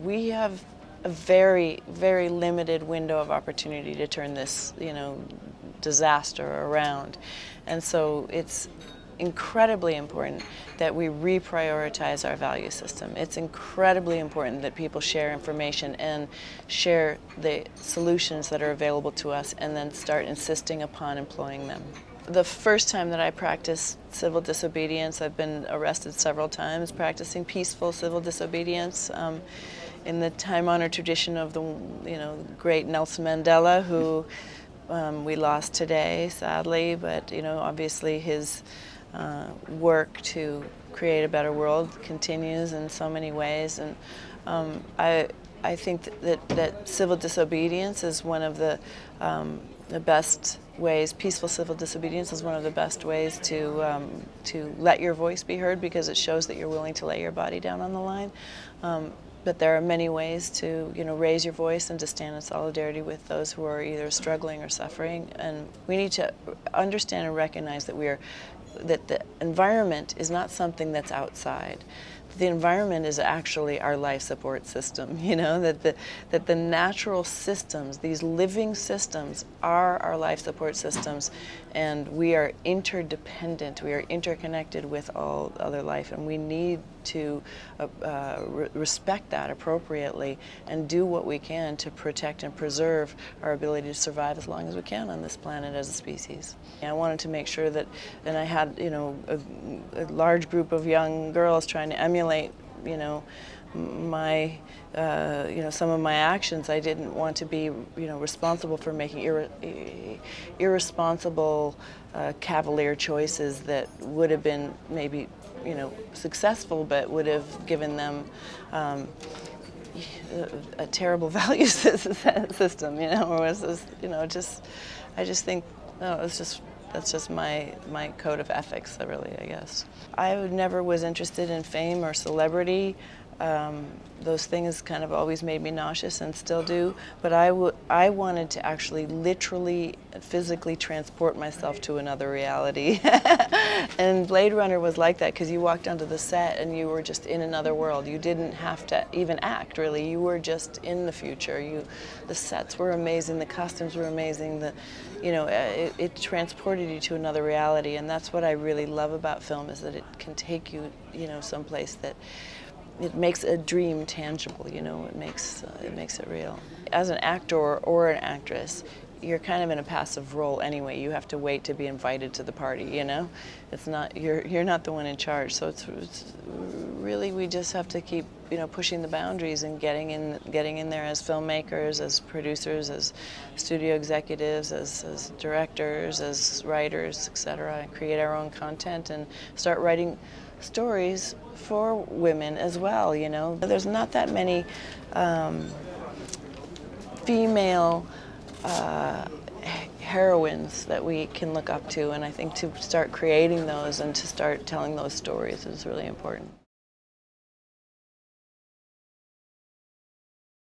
We have a very, very limited window of opportunity to turn this, disaster around. And so it's incredibly important that we reprioritize our value system. It's incredibly important that people share information and share the solutions that are available to us and then start insisting upon employing them. The first time that I practiced civil disobedience, I've been arrested several times practicing peaceful civil disobedience in the time-honored tradition of the great Nelson Mandela, who we lost today, sadly, but obviously his work to create a better world continues in so many ways, and I think that civil disobedience is one of the best ways. Peaceful civil disobedience is one of the best ways to let your voice be heard, because it shows that you're willing to lay your body down on the line. But there are many ways to raise your voice and to stand in solidarity with those who are either struggling or suffering. And we need to understand and recognize that the environment is not something that's outside. The environment is actually our life support system, that the natural systems, these living systems, are our life support systems, and we are interdependent, we are interconnected with all other life, and we need to respect that appropriately and do what we can to protect and preserve our ability to survive as long as we can on this planet as a species. I wanted to make sure that, and I had a large group of young girls trying to emulate my some of my actions. I didn't want to be responsible for making irresponsible cavalier choices that would have been maybe successful, but would have given them a terrible value system, or was this, I just think, no, that's just my code of ethics, really, I guess. I never was interested in fame or celebrity. Those things kind of always made me nauseous and still do, but I wanted to actually literally, physically transport myself to another reality. And Blade Runner was like that, because you walked onto the set and you were just in another world. You didn't have to even act, really. You were just in the future. The sets were amazing, the costumes were amazing, it transported you to another reality, and that's what I really love about film, is that it can take you, someplace that it makes a dream tangible, it makes it real. As an actor or an actress, you're kind of in a passive role anyway. You have to wait to be invited to the party, It's not, you're not the one in charge. So it's really, we just have to keep, pushing the boundaries and getting in there as filmmakers, as producers, as studio executives, as directors, as writers, etc., and create our own content and start writing stories for women as well, There's not that many female heroines that we can look up to, and I think to start creating those and to start telling those stories is really important.